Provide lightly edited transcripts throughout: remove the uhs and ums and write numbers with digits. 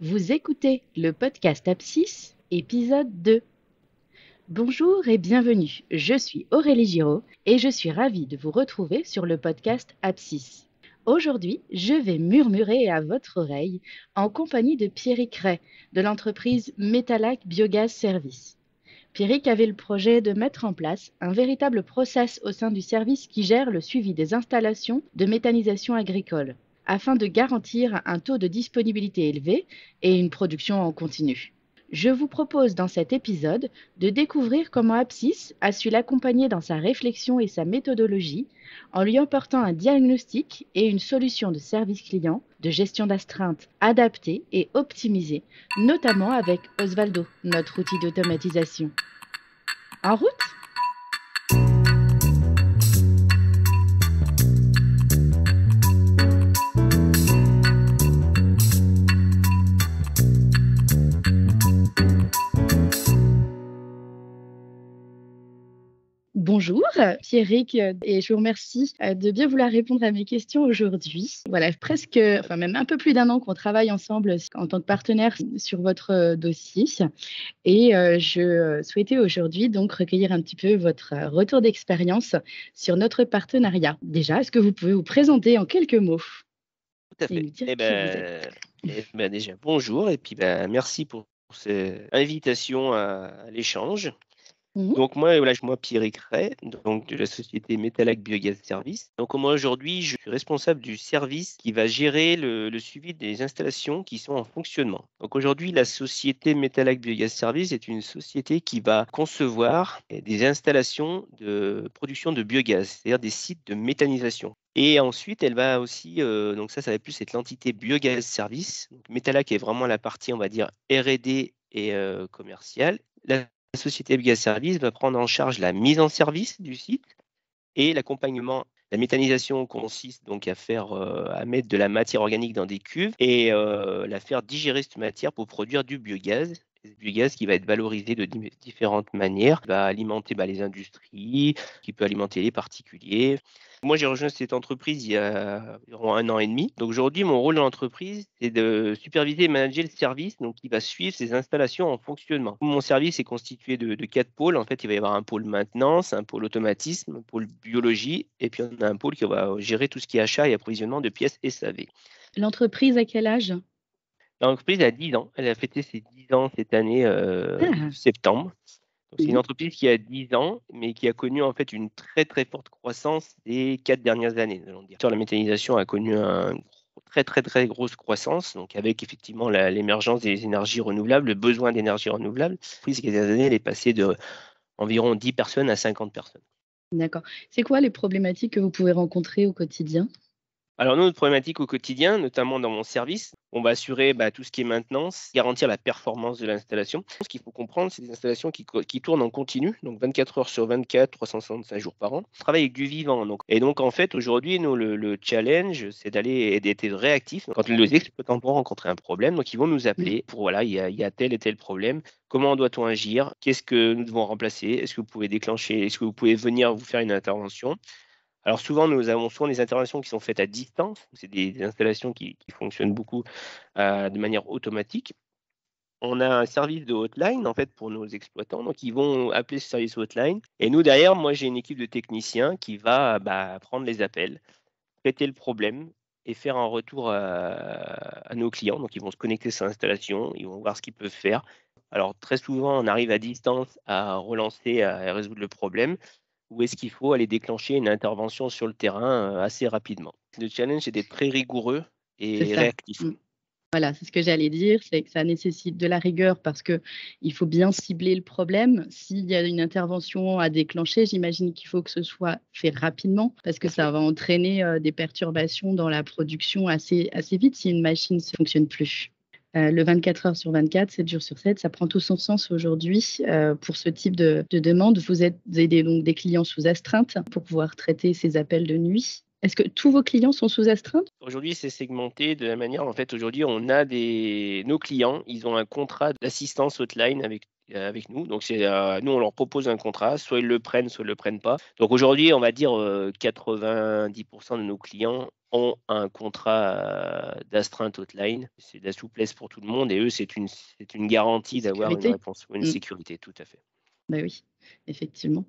Vous écoutez le podcast Abscis, épisode 2. Bonjour et bienvenue, je suis Aurélie Giraud et je suis ravie de vous retrouver sur le podcast Abscis. Aujourd'hui, je vais murmurer à votre oreille en compagnie de Pierrick Ray de l'entreprise Metalac Biogaz Service. Pierrick avait le projet de mettre en place un véritable process au sein du service qui gère le suivi des installations de méthanisation agricole, afin de garantir un taux de disponibilité élevé et une production en continu. Je vous propose dans cet épisode de découvrir comment Abscis a su l'accompagner dans sa réflexion et sa méthodologie en lui apportant un diagnostic et une solution de service client, de gestion d'astreinte adaptée et optimisée, notamment avec Osvaldo, notre outil d'automatisation. En route! Bonjour Pierrick, et je vous remercie de bien vouloir répondre à mes questions aujourd'hui. Voilà, enfin même un peu plus d'un an qu'on travaille ensemble en tant que partenaire sur votre dossier et je souhaitais aujourd'hui donc recueillir un petit peu votre retour d'expérience sur notre partenariat. Déjà, est-ce que vous pouvez vous présenter en quelques mots Tout à et fait. nous dire qui vous êtes? Déjà, bonjour et puis merci pour cette invitation à l'échange. Mhm. Donc moi Pierrick Ray, donc de la société Metalac Biogaz Service. Donc moi aujourd'hui, je suis responsable du service qui va gérer le suivi des installations qui sont en fonctionnement. Donc aujourd'hui, la société Metalac Biogaz Service est une société qui va concevoir des installations de production de biogaz, c'est-à-dire des sites de méthanisation. Et ensuite, elle va aussi, donc ça va plus être l'entité Biogaz Service. Donc Metalac est vraiment la partie, on va dire, R&D et commerciale. La société Biogaz Service va prendre en charge la mise en service du site et l'accompagnement. La méthanisation consiste donc à mettre de la matière organique dans des cuves et la faire digérer cette matière pour produire du biogaz. Et ce biogaz qui va être valorisé de différentes manières, va alimenter les industries, qui peut alimenter les particuliers. Moi, j'ai rejoint cette entreprise il y a environ 1 an et demi. Donc aujourd'hui, mon rôle dans l'entreprise, c'est de superviser et manager le service, donc qui va suivre ces installations en fonctionnement. Mon service est constitué de 4 pôles. En fait, il va y avoir un pôle maintenance, un pôle automatisme, un pôle biologie, et puis on a un pôle qui va gérer tout ce qui est achat et approvisionnement de pièces SAV. L'entreprise à quel âge? L'entreprise a 10 ans. Elle a fêté ses 10 ans cette année, Ah, septembre. Donc, c'est une oui. entreprise qui a 10 ans, mais qui a connu en fait une très très forte croissance ces 4 dernières années, allons dire. Sur la méthanisation a connu une très très très grosse croissance, donc avec effectivement l'émergence des énergies renouvelables, le besoin d'énergie renouvelable. L'entreprise, ces dernières années, elle est passée de environ 10 personnes à 50 personnes. D'accord. C'est quoi les problématiques que vous pouvez rencontrer au quotidien? Alors, nous, notre problématique au quotidien, notamment dans mon service, on va assurer tout ce qui est maintenance, garantir la performance de l'installation. Ce qu'il faut comprendre, c'est des installations qui tournent en continu, donc 24 heures sur 24, 365 jours par an. On travaille avec du vivant. Et donc, en fait, aujourd'hui, nous, le challenge, c'est d'aller et d'être réactif. Quand les exploitants vont rencontrer un problème, donc ils vont nous appeler pour, voilà, il y a tel et tel problème. Comment doit-on agir? Qu'est-ce que nous devons remplacer? Est-ce que vous pouvez déclencher? Est-ce que vous pouvez venir vous faire une intervention? Alors souvent, nous avons souvent des interventions qui sont faites à distance. C'est des installations qui fonctionnent beaucoup de manière automatique. On a un service de hotline en fait pour nos exploitants, donc ils vont appeler ce service hotline. Et nous derrière, moi j'ai une équipe de techniciens qui va prendre les appels, traiter le problème et faire un retour à nos clients. Donc ils vont se connecter sur l'installation, ils vont voir ce qu'ils peuvent faire. Alors très souvent, on arrive à distance à relancer, à résoudre le problème. Ou est-ce qu'il faut aller déclencher une intervention sur le terrain assez rapidement? Le challenge, c'est d'être très rigoureux C'est et ça. réactif. Mmh. Voilà, c'est ce que j'allais dire, c'est que ça nécessite de la rigueur parce que il faut bien cibler le problème. S'il y a une intervention à déclencher, j'imagine qu'il faut que ce soit fait rapidement parce que Tout à fait. ça va entraîner, des perturbations dans la production assez vite si une machine ne fonctionne plus. Le 24 heures sur 24, 7 jours sur 7, ça prend tout son sens aujourd'hui, pour ce type de demande. Vous aidez donc des clients sous astreinte pour pouvoir traiter ces appels de nuit. Est-ce que tous vos clients sont sous astreinte? Aujourd'hui, c'est segmenté de la manière, en fait, aujourd'hui, on a nos clients, ils ont un contrat d'assistance hotline avec nous. Donc, nous, on leur propose un contrat, soit ils le prennent pas. Donc, aujourd'hui, on va dire 90% de nos clients ont un contrat d'astreinte hotline. C'est de la souplesse pour tout le monde et eux, c'est une garantie d'avoir une Sécurité. réponse, une Mmh. sécurité, tout à fait. Bah oui, effectivement.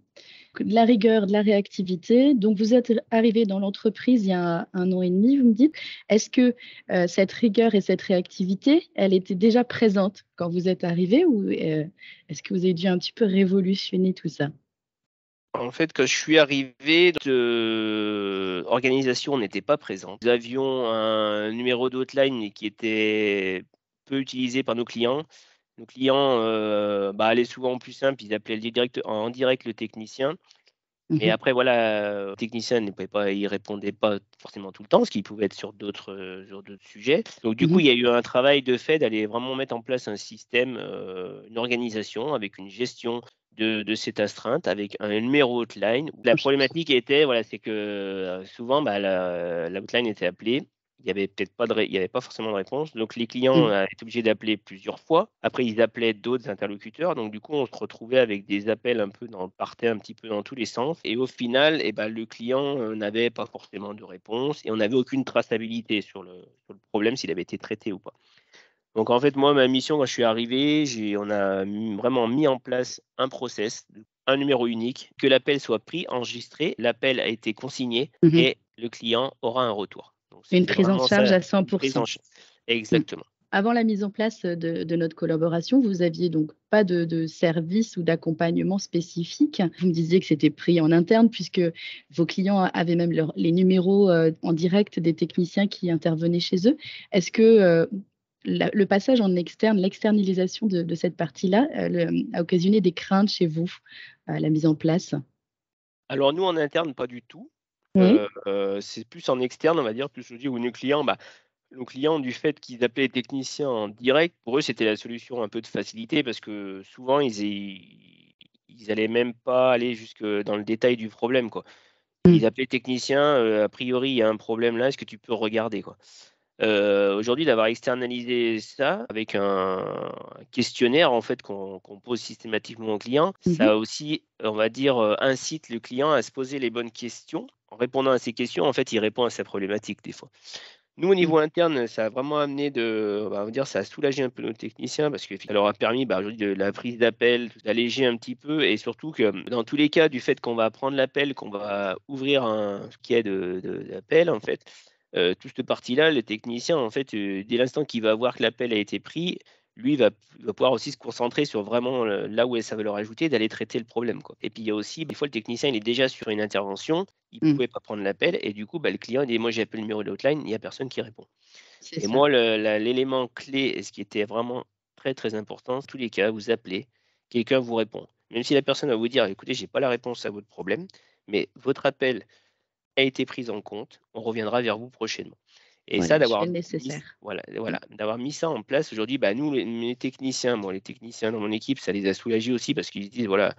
De la rigueur, de la réactivité. Donc vous êtes arrivé dans l'entreprise il y a 1 an et demi, vous me dites. Est-ce que, cette rigueur et cette réactivité, elle était déjà présente quand vous êtes arrivé ou, est-ce que vous avez dû un petit peu révolutionner tout ça? En fait, quand je suis arrivé, organisation n'était pas présente. Nous avions un numéro d'hotline qui était peu utilisé par nos clients. Nos clients, allaient souvent plus simple, ils appelaient direct en direct le technicien. Mais Mmh. après voilà, le technicien ne pouvait pas il répondait pas forcément tout le temps, parce qu'il pouvait être sur d'autres sujets. Donc du coup, Mmh. il y a eu un travail de fait d'aller vraiment mettre en place un système, une organisation avec une gestion de cette astreinte, avec un numéro hotline. La problématique était, voilà, c'est que, souvent, la hotline était appelée, il y avait pas forcément de réponse, donc les clients, Mmh. étaient obligés d'appeler plusieurs fois. Après, ils appelaient d'autres interlocuteurs, donc du coup, on se retrouvait avec des appels partait un petit peu dans tous les sens et au final, le client, n'avait pas forcément de réponse et on n'avait aucune traçabilité sur le problème, s'il avait été traité ou pas. Donc en fait, moi, ma mission quand je suis arrivé, on a vraiment mis en place un process, un numéro unique, que l'appel soit pris, enregistré, l'appel a été consigné Mmh. et le client aura un retour. Donc Une c'était prise en vraiment charge ça, à 100. une prise en charge. Mmh. Exactement. Avant la mise en place de notre collaboration, vous aviez donc pas de service ou d'accompagnement spécifique. Vous me disiez que c'était pris en interne puisque vos clients avaient même les numéros, en direct des techniciens qui intervenaient chez eux. Est-ce que, le passage en externe, l'externalisation de cette partie-là, a occasionné des craintes chez vous, la mise en place? Alors nous, en interne, pas du tout. Oui. C'est plus en externe, on va dire, plus je dis où nos clients, du fait qu'ils appelaient les techniciens en direct, pour eux, c'était la solution un peu de facilité parce que souvent, ils allaient même pas aller jusque dans le détail du problème, quoi. Mmh. Ils appelaient le technicien, «A priori, il y a un problème là, est-ce que tu peux regarder?» quoi. Aujourd'hui, d'avoir externalisé ça avec un questionnaire, en fait, qu'on pose systématiquement aux clients, Mmh. ça aussi, on va dire, incite le client à se poser les bonnes questions. En répondant à ces questions, en fait, il répond à sa problématique, des fois. Nous, au Mmh. niveau interne, ça a vraiment amené on va dire, ça a soulagé un peu nos techniciens parce que ça leur a permis, aujourd'hui, de la prise d'appel, d'alléger un petit peu et surtout que, dans tous les cas, du fait qu'on va prendre l'appel, qu'on va ouvrir un quai d'appel, en fait, toute cette partie-là, le technicien, en fait, dès l'instant qu'il va voir que l'appel a été pris, lui, il va pouvoir aussi se concentrer sur vraiment, là où est sa valeur ajoutée, d'aller traiter le problème, quoi. Et puis, il y a aussi, des fois, le technicien, il est déjà sur une intervention, il Mmh. pouvait pas prendre l'appel et du coup, le client, il dit: «Moi, j'ai appelé le numéro de l'hotline, il y a personne qui répond». C'est Et ça. moi, l'élément clé et ce qui était vraiment très, très important, dans tous les cas, vous appelez, quelqu'un vous répond. Même si la personne va vous dire: «Écoutez, j'ai pas la réponse à votre problème, mais votre appel a été pris en compte, on reviendra vers vous prochainement». Et ça, Voilà, je fais d'avoir le mis nécessaire. voilà, Mmh. d'avoir mis ça en place aujourd'hui, nous, les techniciens, les techniciens dans mon équipe, ça les a soulagés aussi parce qu'ils se disent: «Voilà,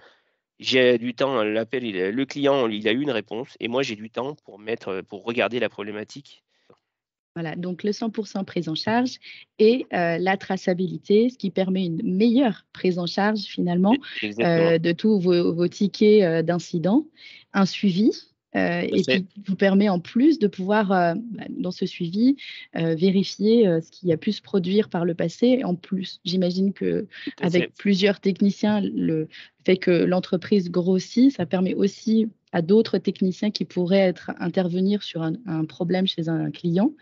j'ai du temps, le client, il a eu une réponse et moi, j'ai du temps pour regarder la problématique». Voilà, donc le 100 prise en charge et la traçabilité, ce qui permet une meilleure prise en charge finalement, Exactement. de tous vos tickets, d'incidents, un suivi, Tout à et fait, puis vous permet en plus de pouvoir, dans ce suivi, vérifier, ce qui a pu se produire par le passé. En plus, j'imagine tout à fait. qu'avec plusieurs techniciens, le fait que l'entreprise grossit, ça permet aussi à d'autres techniciens qui pourraient intervenir sur un problème chez un client,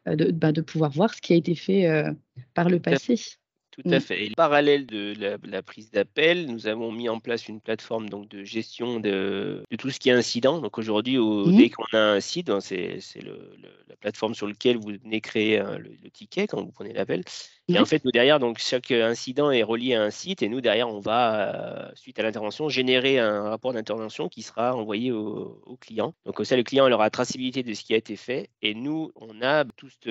de pouvoir voir ce qui a été fait, par le Tout à passé. Tout à Mmh. fait et parallèle de la prise d'appel, nous avons mis en place une plateforme donc de gestion de tout ce qui est incident. Donc aujourd'hui, Mmh. dès qu'on a un site, hein, c'est la plateforme sur lequel vous venez créer, le ticket quand vous prenez l'appel et en Ouais. fait, nous derrière, donc chaque, incident est relié à un site et nous derrière, on va, suite à l'intervention, générer un rapport d'intervention qui sera envoyé au client. Donc comme ça, le client il aura la traçabilité de ce qui a été fait et nous, on a toutes,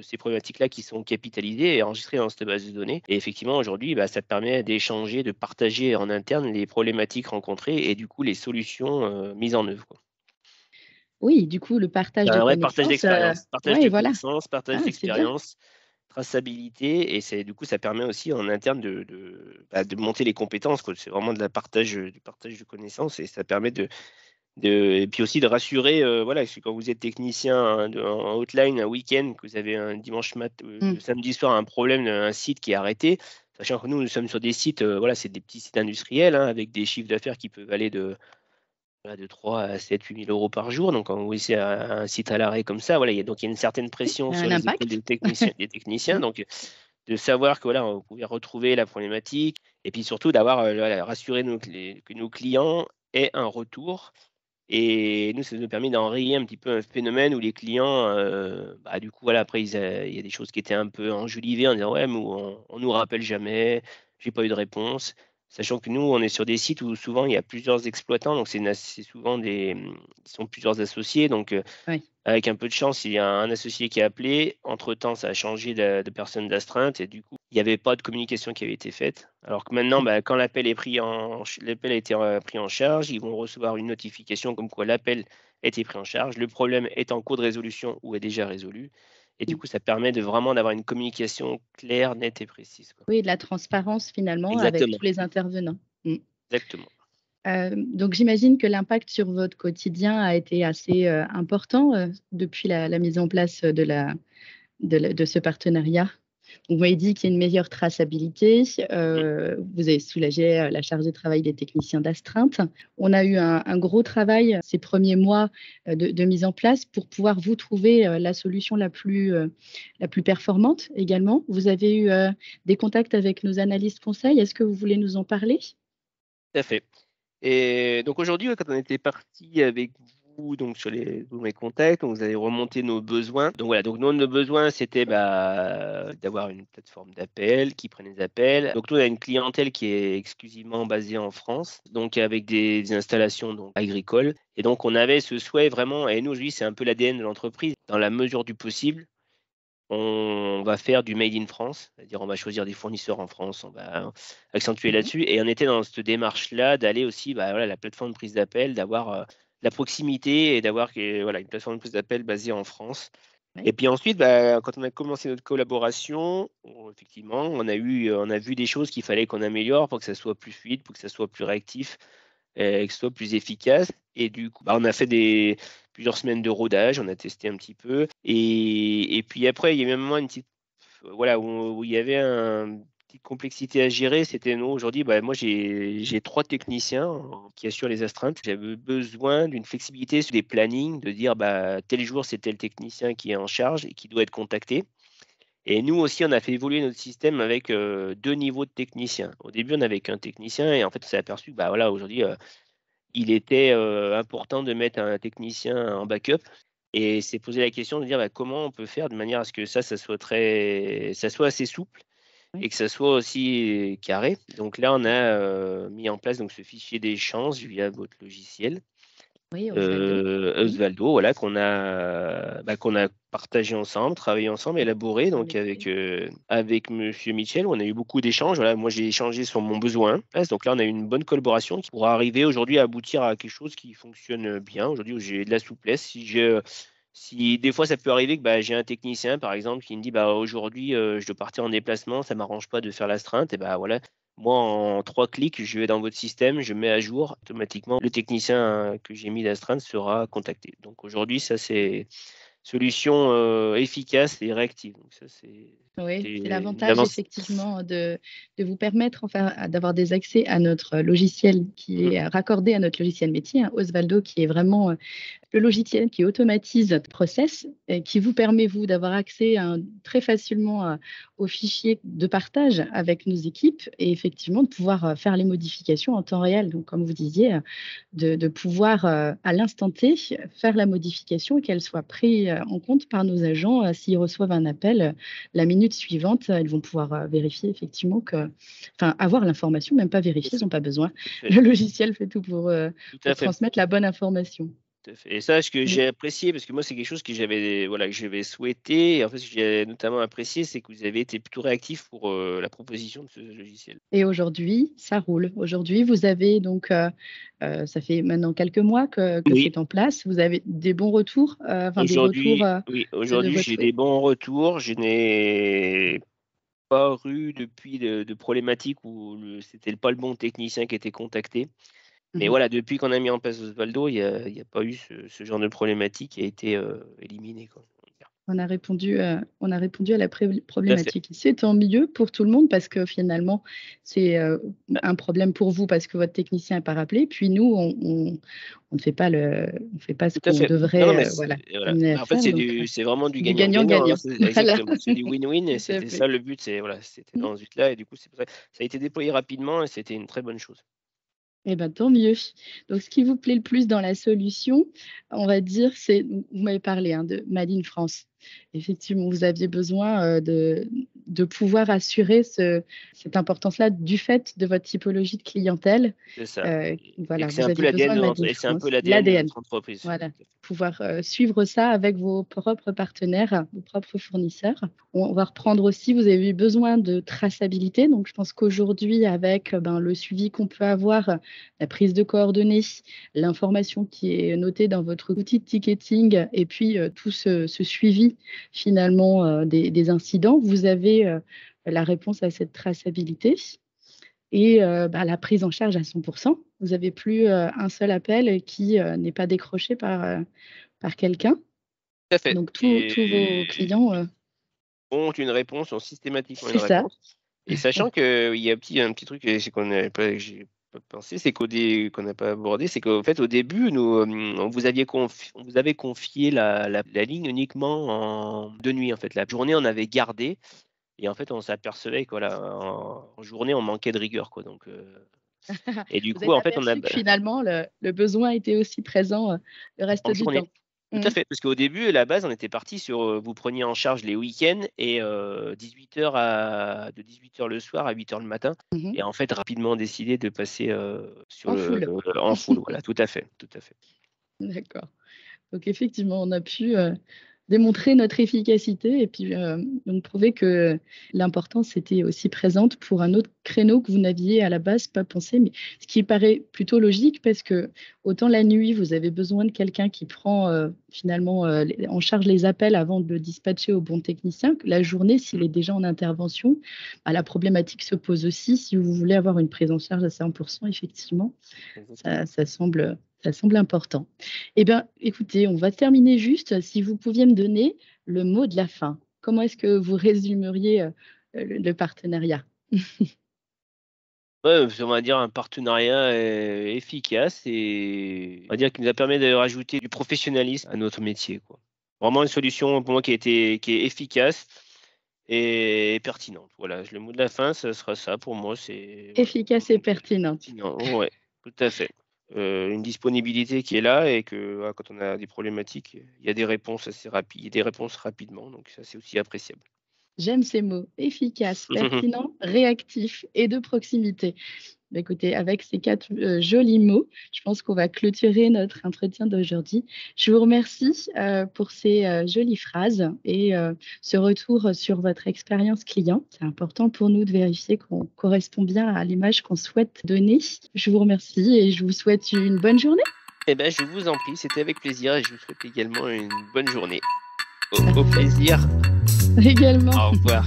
ces problématiques-là qui sont capitalisées et enregistrées dans cette base de données et effectivement aujourd'hui, ça te permet d'échanger, de partager en interne les problématiques rencontrées et du coup les solutions, mises en œuvre, quoi. Oui, du coup, le partage C'est de un vrai partage connaissances, d'expérience, partage ouais, de voilà. connaissances, partage Ah, c'est bien. d'expérience, traçabilité et c'est du coup ça permet aussi en interne de monter les compétences, quoi. C'est vraiment de la partage, du partage de connaissances et ça permet Et puis aussi de rassurer, voilà, parce que quand vous êtes technicien en hotline un week-end, que vous avez un Mmh. le samedi soir un problème, un site qui est arrêté, sachant que nous sommes sur des sites, voilà, c'est des petits sites industriels, hein, avec des chiffres d'affaires qui peuvent aller de 3 à 7 000 € par jour. Donc quand vous laissez un site à l'arrêt comme ça, voilà, il y a une certaine pression sur Un les épaules impact. des techniciens. Mmh. Donc de savoir que voilà, on pouvait retrouver la problématique et puis surtout d'avoir, voilà, rassurer que nos clients aient un retour et nous, ça nous a permis d'enrayer un petit peu un phénomène où les clients, bah, du coup, voilà, après il y a des choses qui étaient un peu enjolivées en disant: «Ouais, mais on nous rappelle jamais, j'ai pas eu de réponse». Sachant que nous, on est sur des sites où souvent il y a plusieurs exploitants, donc c'est souvent ils sont plusieurs associés, donc Oui. avec un peu de chance, il y a un associé qui a appelé. Entre-temps, ça a changé de personne d'astreinte et du coup, il n'y avait pas de communication qui avait été faite. Alors que maintenant, Mmh. bah, quand l'appel a été pris en charge, ils vont recevoir une notification comme quoi l'appel a été pris en charge, le problème est en cours de résolution ou est déjà résolu. Et du Mmh. coup, ça permet de vraiment d'avoir une communication claire, nette et précise, quoi. Oui, de la transparence finalement avec Exactement, tous les intervenants. Mmh. exactement. Donc j'imagine que l'impact sur votre quotidien a été assez, important, depuis la mise en place de ce partenariat? Vous m'avez dit qu'il y a une meilleure traçabilité, Mmh. vous avez soulagé, la charge de travail des techniciens d'astreinte. On a eu un gros travail ces premiers mois, de mise en place pour pouvoir vous trouver, la solution la plus performante également. Vous avez eu, des contacts avec nos analystes conseils. Est-ce que vous voulez nous en parler? Tout à fait. Et donc aujourd'hui, ouais, quand on était parti avec vous donc sur tous mes contacts, on vous avait remonté nos besoins. Donc voilà, donc nous, nos besoins, c'était, bah, d'avoir une plateforme d'appel qui prenne les appels. Donc nous, on a une clientèle qui est exclusivement basée en France, donc avec des installations donc agricoles. Et donc on avait ce souhait vraiment, et nous, aujourd'hui, c'est un peu l'ADN de l'entreprise, dans la mesure du possible, on va faire du made in France, c'est-à-dire on va choisir des fournisseurs en France, on va accentuer Mmh. là-dessus et on était dans cette démarche-là d'aller aussi, bah, voilà, la plateforme de prise d'appel, d'avoir, la proximité et d'avoir voilà, une plateforme de prise d'appel basée en France. Et Oui. puis ensuite, bah, quand on a commencé notre collaboration, effectivement, on a vu des choses qu'il fallait qu'on améliore pour que ça soit plus fluide, pour que ça soit plus réactif que ce soit plus efficace. Et du coup, bah, on a fait plusieurs semaines de rodage, on a testé un petit peu. Et puis après, il y a eu un moment, voilà, où il y avait une petite complexité à gérer. C'était nous, aujourd'hui, bah, moi, j'ai 3 techniciens qui assurent les astreintes. J'avais besoin d'une flexibilité sur des plannings, de dire, bah, tel jour, c'est tel technicien qui est en charge et qui doit être contacté. Et nous aussi, on a fait évoluer notre système avec 2 niveaux de techniciens. Au début, on avait qu'un technicien et en fait, on s'est aperçu que, bah, voilà, aujourd'hui, il était, important de mettre un technicien en backup et s'est posé la question de dire: «Bah, comment on peut faire de manière à ce que ça soit assez souple Oui. et que ça soit aussi carré?» Donc là, on a, mis en place donc ce fichier d'échange via votre logiciel. Oui, Osvaldo. Mmh. Osvaldo, voilà, qu'on a partagé ensemble, travaillé ensemble, élaboré En donc effet. avec monsieur Michel. On a eu beaucoup d'échanges. Voilà, moi j'ai échangé sur mon besoin. Donc là, on a eu une bonne collaboration qui pourra arriver aujourd'hui à aboutir à quelque chose qui fonctionne bien. Aujourd'hui, où j'ai de la souplesse. Si des fois ça peut arriver que, bah, j'ai un technicien par exemple qui me dit: «Bah, aujourd'hui, je dois partir en déplacement, ça m'arrange pas de faire l'astreinte» et bah, voilà, moi en 3 clics, je vais dans votre système, je mets à jour automatiquement le technicien, que j'ai mis d'astreinte sera contacté. Donc aujourd'hui, ça c'est solution, efficace et réactive. Donc ça Oui, c'est c'était une l'avantage avance. effectivement de vous permettre enfin d'avoir des accès à notre logiciel qui Mmh, est raccordé à notre logiciel métier, hein, Osvaldo, qui est vraiment, le logiciel qui automatise notre process et qui vous permet, vous, d'avoir accès très facilement aux fichiers de partage avec nos équipes et effectivement de pouvoir faire les modifications en temps réel. Donc, comme vous disiez, de pouvoir, à l'instant T, faire la modification et qu'elle soit prise en compte par nos agents. S'ils reçoivent un appel, la minute suivante, ils vont pouvoir vérifier effectivement enfin, avoir l'information, même pas tout à vérifier, ils fait, n'ont pas besoin. tout à fait, Le logiciel fait tout tout à pour fait. transmettre la bonne information. Tout à fait et ça, ce que Mais j'ai apprécié, parce que moi, c'est quelque chose que voilà, que j'avais souhaité et en fait, ce que j'ai notamment apprécié, c'est que vous avez été plutôt réactif pour, la proposition de ce logiciel. Et aujourd'hui, ça roule. Aujourd'hui, vous avez donc, ça fait maintenant quelques mois que Oui, c'est en place. Vous avez des bons retours, enfin des retours, de aujourd'hui, j'ai votre des bons retours. Je n'ai pas eu depuis de problématiques où c'était pas le bon technicien qui était contacté. Mais Mmh. voilà, depuis qu'on a mis en place Osvaldo, il y a pas eu ce genre de problématique qui a été, éliminée, quoi, on va dire. On a répondu à la Tout à fait, problématique. C'est tant mieux pour tout le monde parce que finalement, c'est, un problème pour vous parce que votre technicien n'est pas rappelé. Puis nous, on ne fait pas ce tout à qu'on fait. Non, non, mais devrait, c'est voilà, voilà. amener à Bah, en fait, faire donc c'est vraiment du c'est du gagnant-gagnant, hein, gagnant-gagnant. c'est Voilà, exactement, c'est du win-win et tout à c'était fait. ça le but, voilà, c'était Mmh. dans ce but-là et du coup, c'est pour ça ça a été déployé rapidement et c'était une très bonne chose. Eh ben, tant mieux. Donc ce qui vous plaît le plus dans la solution, on va dire, c'est vous m'avez parlé, hein, de Made in France. Effectivement, vous aviez besoin, de pouvoir assurer cette importance-là du fait de votre typologie de clientèle. C'est ça et Voilà, que c'est vous un peu aviez besoin l'ADN de de Made notre in et c'est un peu France, l'ADN de l'ADN. notre entreprise. Voilà, pouvoir, suivre ça avec vos propres partenaires, vos propres fournisseurs. On va reprendre aussi, vous avez eu besoin de traçabilité, donc je pense qu'aujourd'hui avec, ben, le suivi qu'on peut avoir, la prise de coordonnées, l'information qui est notée dans votre outil de ticketing et puis, tout ce suivi finalement, des incidents, vous avez, la réponse à cette traçabilité et bah, la prise en charge à 100. Vous avez plus, un seul appel qui, n'est pas décroché par quelqu'un. Tout à fait Donc tous vos et clients, ont systématiquement une c'est ça. réponse et sachant qu'il y a un petit truc c'est qu'on n'avait pas que j'ai pas pensé, c'est qu'on n'a pas abordé, c'est qu'en fait, au début, nous, on vous avait confié la ligne uniquement de nuit, en fait. La journée, on avait gardé et en fait, on s'apercevait que, voilà, en journée, on manquait de rigueur, quoi, donc et du Vous coup, êtes en fait, on a aperçu que finalement le besoin était aussi présent, le reste en du journée. temps. Tout Mmh. à fait, parce qu'au début, à la base, on était parti sur, vous preniez en charge les week-ends et 18 h de 18 h le soir à 8 h le matin Mmh. et en fait, rapidement décidé de passer, sur En le full. en full, voilà, tout à fait, tout à fait. D'accord. Donc effectivement, on a pu, démontrer notre efficacité et puis, donc prouver que l'importance était aussi présente pour un autre créneau que vous n'aviez à la base pas pensé, mais ce qui paraît plutôt logique parce que autant la nuit, vous avez besoin de quelqu'un qui prend, finalement, les en charge les appels avant de le dispatcher au bon technicien, que la journée, s'il Mmh, est déjà en intervention, bah, la problématique se pose aussi si vous voulez avoir une prise en charge à 100. Effectivement. exactement. Ça semble important. Eh bien, écoutez, on va terminer juste, si vous pouviez me donner le mot de la fin. Comment est-ce que vous résumeriez, le partenariat? Ouais, on va dire un partenariat, efficace et on va dire qui nous a permis de rajouter du professionnalisme à notre métier, quoi. Vraiment une solution pour moi qui est efficace et pertinente. Voilà, le mot de la fin, ce sera ça pour moi, c'est voilà, Efficace et pertinente. pertinent, ouais, tout à fait. Une disponibilité qui est là et que, voilà, quand on a des problématiques, il y a des réponses assez rapides il y a des réponses rapidement, donc ça, c'est aussi appréciable. J'aime ces mots, efficace, pertinent, réactif et de proximité. Bah, écoutez, avec ces 4 jolis mots, je pense qu'on va clôturer notre entretien d'aujourd'hui. Je vous remercie, pour ces, jolies phrases et ce retour sur votre expérience client. C'est important pour nous de vérifier qu'on correspond bien à l'image qu'on souhaite donner. Je vous remercie et je vous souhaite une bonne journée. Eh ben, je vous en prie, c'était avec plaisir et je vous souhaite également une bonne journée. Au Parfait. plaisir. Également. Au revoir.